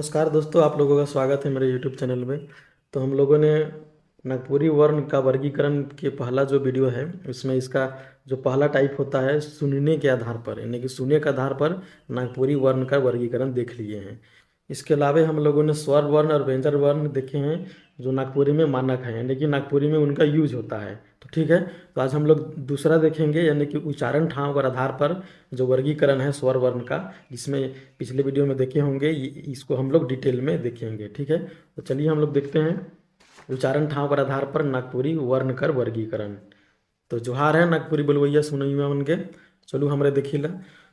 नमस्कार दोस्तों, आप लोगों का स्वागत है मेरे YouTube चैनल में। तो हम लोगों ने नागपुरी वर्ण का वर्गीकरण के पहला जो वीडियो है उसमें इसका जो पहला टाइप होता है सुनने के आधार पर, यानी कि सुनने के आधार पर नागपुरी वर्ण का वर्गीकरण देख लिए हैं। इसके अलावा हम लोगों ने स्वर वर्ण और व्यंजन वर्ण देखे हैं जो नागपुरी में मानक है, यानी कि नागपुरी में उनका यूज होता है। तो ठीक है, तो आज हम लोग दूसरा देखेंगे, यानी कि उच्चारण ठाव के आधार पर जो वर्गीकरण है स्वर वर्ण का, जिसमें पिछले वीडियो में देखे होंगे, इसको हम लोग डिटेल में देखेंगे। ठीक है, तो चलिए हम लोग देखते हैं उच्चारण ठाव के आधार पर नागपुरी वर्ण कर वर्गीकरण। तो जोहार है नागपुरी बोलवैया सुनैया मन के, चलू हमरे देखिला।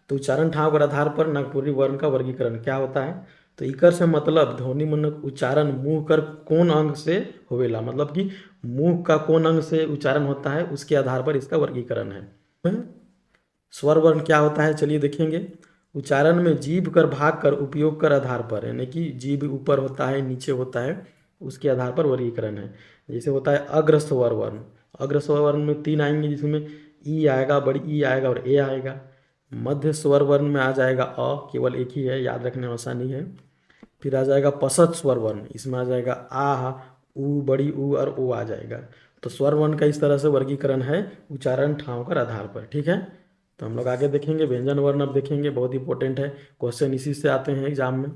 तो उच्चारण ठाव के आधार पर नागपुरी वर्ण का वर्गीकरण क्या होता है। तो इकर से मतलब ध्वनि मनक उच्चारण मुंह कर कौन अंग से होवेला, मतलब कि मुंह का कौन अंग से उच्चारण होता है उसके आधार पर इसका वर्गीकरण है। स्वर वर्ण क्या होता है चलिए देखेंगे। उच्चारण में जीभ कर भाग कर उपयोग कर आधार पर, यानी कि जीभ ऊपर होता है नीचे होता है उसके आधार पर वर्गीकरण है। जैसे होता है अग्र स्वर वर्ण, अग्र स्वर वर्ण में तीन आएंगे, जिसमें ई आएगा, बड़ी ई आएगा और ए आएगा। मध्य स्वर वर्ण में आ जाएगा अ, केवल एक ही है, याद रखने में आसानी है। फिर आ जाएगा पसत स्वर वर्ण, इसमें आ जाएगा आ, ऊ, बड़ी ऊ और ओ आ जाएगा। तो स्वर वर्ण का इस तरह से वर्गीकरण है उच्चारण ठाव कर आधार पर। ठीक है, तो हम लोग आगे देखेंगे व्यंजन वर्ण। अब देखेंगे, बहुत इंपॉर्टेंट है, क्वेश्चन इसी से आते हैं एग्जाम में।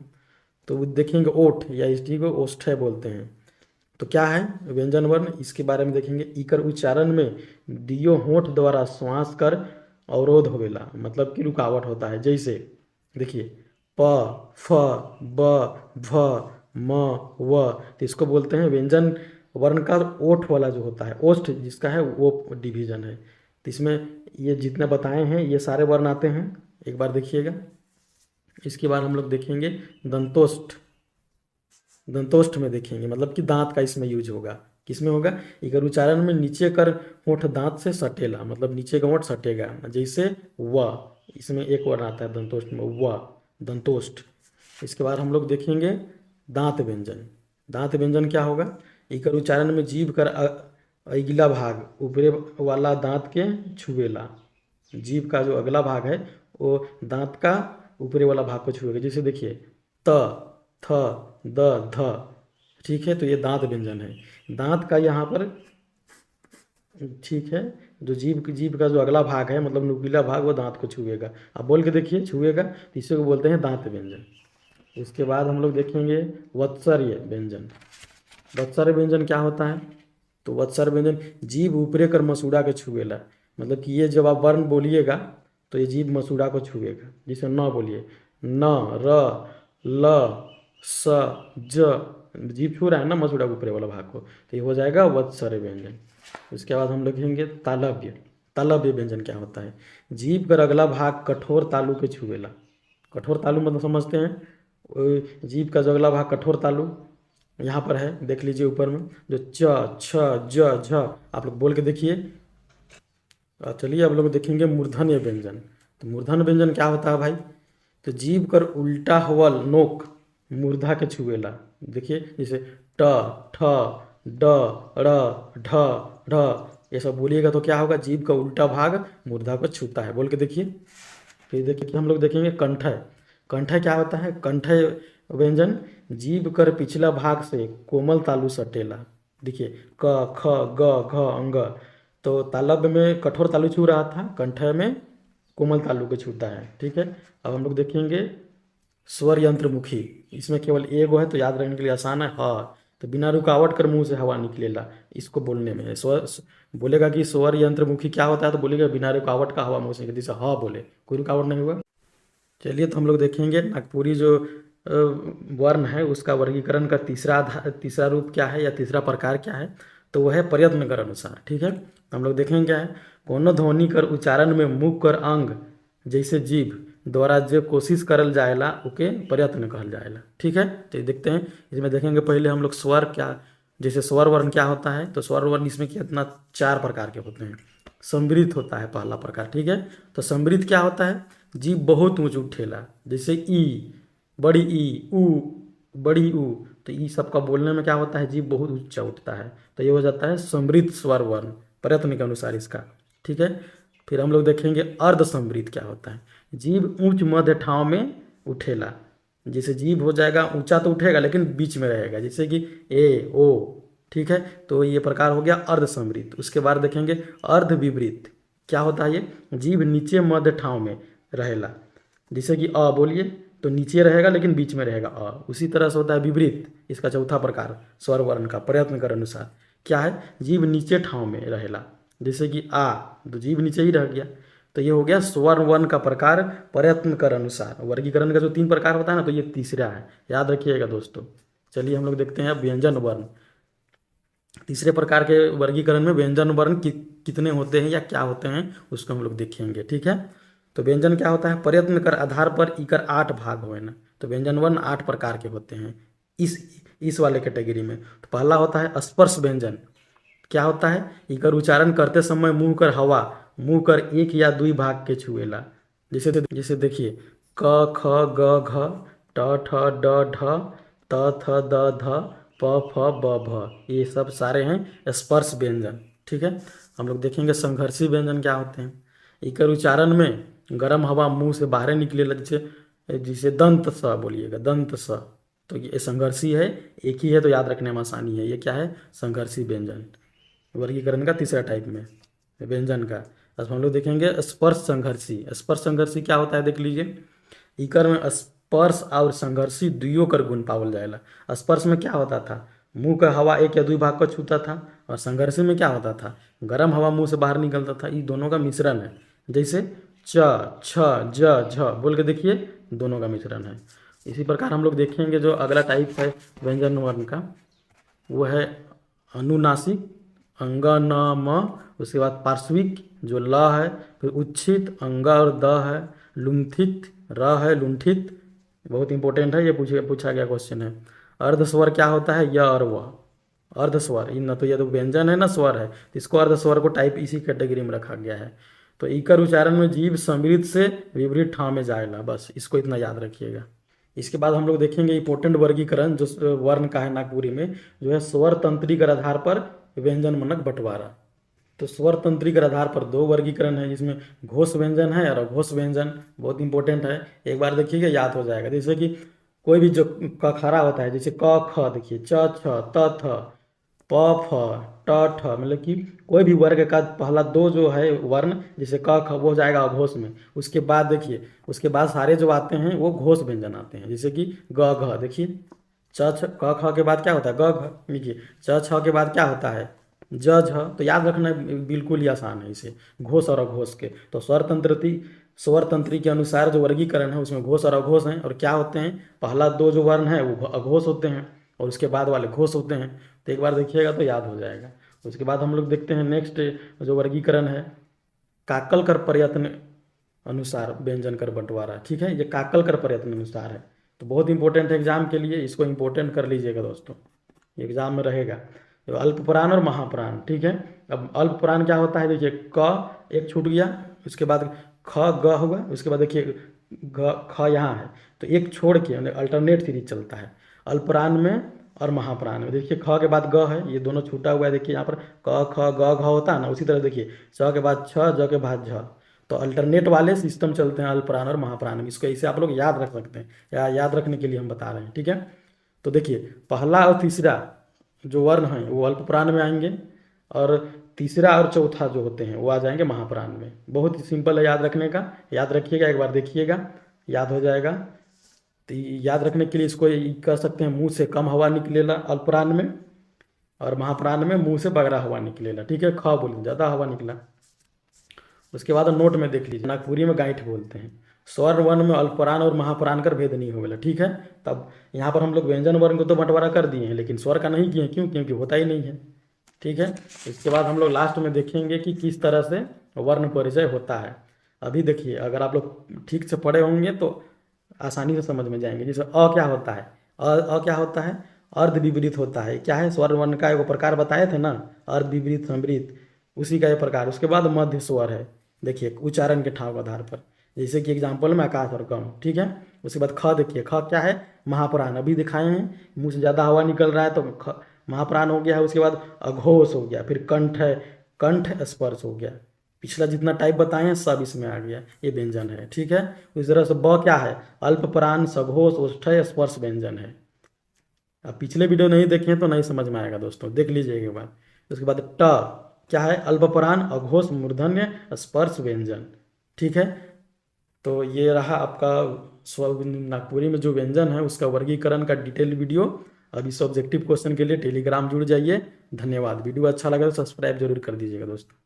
तो वो देखेंगे ओठ, या इसी को ओष्ठ्य बोलते हैं। तो क्या है व्यंजन वर्ण, इसके बारे में देखेंगे। इकर उच्चारण में दियो होंठ द्वारा श्वास कर अवरोध होवेला, मतलब कि रुकावट होता है। जैसे देखिए प, फ, ब, भ, म, व, तो इसको बोलते हैं व्यंजन वर्ण का ओठ वाला जो होता है, ओष्ठ जिसका है वो डिवीजन है। तो इसमें ये जितने बताए हैं ये सारे वर्ण आते हैं, एक बार देखिएगा। इसके बाद हम लोग देखेंगे दंतोष्ठ। दंतोष्ठ में देखेंगे मतलब कि दांत का इसमें यूज होगा। किसमें होगा, इकर उच्चारण में नीचे कर होंठ दांत से सटेला, मतलब नीचे का होंठ सटेगा। जैसे व, इसमें एक वर्ण आता है दंतोष्ठ में, व, दंतोष्ठ। इसके बाद हम लोग देखेंगे दांत व्यंजन। दांत व्यंजन क्या होगा, इकर उच्चारण में जीभ कर अगला भाग ऊपरे वाला दांत के छुएला। जीभ का जो अगला भाग है वो दांत का ऊपरी वाला भाग को छुएगा। जैसे देखिए त, थ, द, ध। ठीक है, तो ये दांत व्यंजन है। दांत का यहाँ पर, ठीक है, जो जीभ का जो अगला भाग है मतलब नुकीला भाग वो दांत को छुएगा। आप बोल के देखिए छुएगा, तो इसी को बोलते हैं दांत व्यंजन। इसके बाद हम लोग देखेंगे वत्सर्य व्यंजन। वत्सर्य व्यंजन क्या होता है, तो वत्सर्य व्यंजन जीभ ऊपरे कर मसूड़ा के छुएला, मतलब कि ये जब आप वर्ण बोलिएगा तो ये जीभ मसूड़ा को छुएगा। जैसे न बोलिए, न, र, ल, स, ज, जीभ छू रहा है ना मसूड़ा ऊपरे वाला भाग को, तो ये हो जाएगा वत्सर्य व्यंजन। उसके बाद हम लोग देखेंगे तालव्य। तालव्य व्यंजन क्या होता है, जीभ कर अगला भाग कठोर तालु के छुएला। कठोर तालु मतलब समझते हैं, जीभ का जो अगला भाग कठोर तालु यहाँ पर है, देख लीजिए ऊपर में जो च, छ, ज, झ, आप लोग बोल के देखिए। चलिए अब लोग देखेंगे मूर्धन्य व्यंजन। तो मूर्धन व्यंजन क्या होता है भाई, तो जीभ कर उल्टा हुआ नोक मूर्धा के छुएला। देखिए जैसे ट, ठ, ड, ड़, ढ, ढ, ये सब बोलिएगा तो क्या होगा, जीभ का उल्टा भाग मूर्धा को छूता है। बोल के देखिए। फिर देखिए हम लोग देखेंगे कंठय। कंठय क्या होता है, कंठय व्यंजन जीभ कर पिछला भाग से कोमल तालु सटेला। देखिए क, ख, ग, घ, अंग। तो तालव्य में कठोर तालु छू रहा था, कंठय में कोमल तालु को छूता है। ठीक है, अब हम लोग देखेंगे स्वर यंत्रमुखी। इसमें केवल एगो है तो याद रखने के लिए आसान है, हाँ। तो बिना रुकावट कर मुंह से हवा निकलेला, इसको बोलने में स्वर बोलेगा कि स्वर यंत्रमुखी क्या होता है, तो बोलेगा बिना रुकावट का हवा मुंह से निकलती से हाँ बोले, कोई रुकावट नहीं हुआ। चलिए तो हम लोग देखेंगे नागपुरी जो वर्ण है उसका वर्गीकरण का तीसरा रूप क्या है या तीसरा प्रकार क्या है, तो वह है प्रयत्न कर अनुसार। ठीक है, तो हम लोग देखेंगे क्या है, कोनो ध्वनि कर उच्चारण में मुख कर अंग जैसे जीभ द्वारा जो कोशिश करल जाएला ओके प्रयत्न कहल जाएला। ठीक है, तो ये देखते हैं, इसमें देखेंगे पहले हम लोग स्वर क्या, जैसे स्वर वर्ण क्या होता है, तो स्वर वर्ण इसमें कितना चार प्रकार के होते हैं। समृद्ध होता है पहला प्रकार। ठीक है, तो समृद्ध क्या होता है, जीभ बहुत ऊंच उठेला। जैसे ई, बड़ी ई, ऊ, बड़ी ऊ, तो ई सबका बोलने में क्या होता है, जीभ बहुत ऊंचा उठता है, तो ये हो जाता है समृद्ध स्वर वर्ण प्रयत्न के अनुसार इसका। ठीक है, फिर हम लोग देखेंगे अर्ध समृद्ध क्या होता है, जीभ ऊंच मध्य ठाव में उठेला। जैसे जीभ हो जाएगा ऊंचा तो उठेगा लेकिन बीच में रहेगा, जैसे कि ए ओ। ठीक है, तो ये प्रकार हो गया अर्ध समृद्ध। उसके बाद देखेंगे अर्ध विवृत। क्या होता है ये? जीभ नीचे मध्य ठाव में रहेला, जैसे कि अ बोलिए तो नीचे रहेगा लेकिन बीच में रहेगा अ। उसी तरह से होता है विवृत, इसका चौथा प्रकार स्वर वर्ण का प्रयत्न कर अनुसार। क्या है? जीभ नीचे ठाव में रहेला, जैसे कि आ तो जीभ नीचे ही रह गया। तो ये हो गया स्वर वर्ण का प्रकार प्रयत्न कर अनुसार। वर्गीकरण का जो 3 प्रकार होता है ना, तो ये तीसरा है, याद रखिएगा दोस्तों। चलिए हम लोग देखते हैं अब व्यंजन वर्ण। तीसरे प्रकार के वर्गीकरण में व्यंजन वर्ण कितने होते हैं या क्या होते हैं उसको हम लोग देखेंगे। ठीक है, तो व्यंजन क्या होता है? प्रयत्न कर आधार पर इकर 8 भाग हुए ना, तो व्यंजन वर्ण 8 प्रकार के होते हैं इस वाले कैटेगरी में। तो पहला होता है स्पर्श व्यंजन। क्या होता है? इकर उच्चारण करते समय मुंह कर एक या दुई भाग के छुएला। जैसे देखिए क ख ग घ ट ठ ड ढ त थ द ध प फ ब भ, ये सब सारे हैं स्पर्श व्यंजन। ठीक है, हम लोग देखेंगे संघर्षी व्यंजन क्या होते हैं। इकर उच्चारण में गर्म हवा मुंह से बाहर निकलेला, जैसे जिसे दंत स बोलिएगा, दंत स। तो ये संघर्षी है, एक ही है तो याद रखने में आसानी है। ये क्या है? संघर्षी व्यंजन, वर्गीकरण का तीसरा टाइप में व्यंजन का। अब हम लोग देखेंगे स्पर्श संघर्षी। स्पर्श संघर्षी क्या होता है देख लीजिए। इकर में स्पर्श और संघर्षी दुइयों कर गुण पावल जाएगा। स्पर्श में क्या होता था? मुंह का हवा एक या दुई भाग को छूता था, और संघर्षी में क्या होता था? गर्म हवा मुंह से बाहर निकलता था। ये दोनों का मिश्रण है, जैसे च छ ज झ बोल के देखिए, दोनों का मिश्रण है। इसी प्रकार हम लोग देखेंगे जो अगला टाइप है व्यंजन वर्ण का, वो है अनुनासिक अंग न म। उसके बाद पार्श्विक जो ल है, फिर उच्छित अंग और द है, लुंठित र है, लुंठित बहुत इंपॉर्टेंट है, ये पूछा गया क्वेश्चन है। अर्धस्वर क्या होता है? य और व। अर्धस्वर इन न तो ये तो व्यंजन है ना स्वर है, तो इसको अर्धस्वर को टाइप इसी कैटेगरी में रखा गया है। तो इकर उच्चारण में जीभ समृद्ध से विपरीत ठाव में जाएगा, बस इसको इतना याद रखिएगा। इसके बाद हम लोग देखेंगे इंपॉर्टेंट वर्गीकरण जो वर्ण का है नागपुरी में, जो है स्वर तंत्री के आधार पर व्यंजन मानक बंटवारा। तो स्वर तंत्री के आधार पर 2 वर्गीकरण है, जिसमें घोष व्यंजन है और अघोष व्यंजन। बहुत इंपॉर्टेंट है, एक बार देखिएगा याद हो जाएगा। जैसे कि कोई भी जो कखरा होता है, जैसे क ख देखिए, च छ त थ प फ ट ठ, मतलब कि कोई भी वर्ग का पहला 2 जो है वर्ण, जैसे क ख वो जाएगा अघोष में। उसके बाद देखिए, उसके बाद सारे जो आते हैं वो घोष व्यंजन आते हैं, जैसे कि ग घ देखिए, च छ क ख के बाद क्या होता है? ग घ। देखिए च छ के बाद क्या होता है? ज झ। तो याद रखना बिल्कुल ही आसान है इसे, घोष और अघोष के। तो स्वर तंत्री के अनुसार जो वर्गीकरण है उसमें घोष और अघोष हैं। और क्या होते हैं? पहला 2 जो वर्ण है वो अघोष होते हैं और उसके बाद वाले घोष होते हैं। तो एक बार देखिएगा तो याद हो जाएगा। उसके बाद हम लोग देखते हैं नेक्स्ट जो वर्गीकरण है, काकल कर प्रयत्न अनुसार व्यंजन कर बंटवारा। ठीक है, ये काकल कर प्रयत्न अनुसार है, तो बहुत इंपॉर्टेंट है एग्जाम के लिए, इसको इंपॉर्टेंट कर लीजिएगा दोस्तों, एग्जाम में रहेगा। तो अल्पप्राण और महाप्राण। ठीक है, अब अल्पप्राण क्या होता है? देखिए क एक छूट गया, उसके बाद ख ग होगा, उसके बाद देखिए घ ख यहाँ है, तो एक छोड़ के अल्टरनेट सीरीज चलता है अल्पप्राण में और महाप्राण में। देखिए ख के बाद ग है, ये दोनों छूटा हुआ है। देखिए यहाँ पर क ख ग घ होता है ना, उसी तरह देखिए च के बाद छ, ज के बाद झ। तो अल्टरनेट वाले सिस्टम चलते हैं अल्पप्राण और महाप्राण में। इसको इसे आप लोग याद रख सकते हैं, या याद रखने के लिए हम बता रहे हैं। ठीक है, तो देखिए पहला और तीसरा जो वर्ण हैं वो अल्पप्राण में आएंगे, और तीसरा और चौथा जो होते हैं वो आ जाएंगे महाप्राण में। बहुत ही सिंपल है याद रखने का, याद रखिएगा, एक बार देखिएगा याद हो जाएगा। तो याद रखने के लिए इसको कह सकते हैं मुंह से कम हवा निकलेला अल्पप्राण में, और महाप्राण में मुंह से बगरा हवा निकलेला। ठीक है, ख बोलिए ज़्यादा हवा निकला। उसके बाद नोट में देख लीजिए, नागपुरी में गांठ बोलते हैं। स्वर वर्ण में अल्पप्राण और महाप्राण कर भेद नहीं होगा। ठीक है, तब यहाँ पर हम लोग व्यंजन वर्ण को तो बंटवारा कर दिए हैं, लेकिन स्वर का नहीं किए। क्यों? क्योंकि होता ही नहीं है। ठीक है, इसके बाद हम लोग लास्ट में देखेंगे कि किस तरह से वर्ण परिचय होता है। अभी देखिए, अगर आप लोग ठीक से पढ़े होंगे तो आसानी से समझ में जाएंगे। जैसे अ क्या होता है? अ क्या होता है? अर्ध विपरीत होता है। क्या है? स्वर वर्ण का एक प्रकार बताए थे ना, अर्ध विपरीत समृद्ध, उसी का एक प्रकार। उसके बाद मध्य स्वर है, देखिए उच्चारण के ठाव के आधार पर, जैसे कि एग्जाम्पल में आकाश और कम। ठीक है, उसके बाद ख देखिए, ख क्या है? महाप्राण, अभी दिखाए हैं, मुंह से ज़्यादा हवा निकल रहा है तो ख महाप्राण हो गया है। उसके बाद अघोष हो गया, फिर कंठ है, कंठ स्पर्श हो गया। पिछला जितना टाइप बताए हैं सब इसमें आ गया, ये व्यंजन है। ठीक है, इस तरह से ब क्या है, अल्प प्राण सघोष ओष्ठ्य स्पर्श व्यंजन है। अब पिछले वीडियो नहीं देखे हैं तो नहीं समझ में आएगा दोस्तों, देख लीजिएगा एक बार। उसके बाद ट क्या है, अल्पप्राण अघोष मूर्धन्य स्पर्श व्यंजन। ठीक है, तो ये रहा आपका नागपुरी में जो व्यंजन है उसका वर्गीकरण का डिटेल वीडियो। अब इस ऑब्जेक्टिव क्वेश्चन के लिए टेलीग्राम जुड़ जाइए। धन्यवाद। वीडियो अच्छा लगा तो सब्सक्राइब जरूर कर दीजिएगा दोस्तों।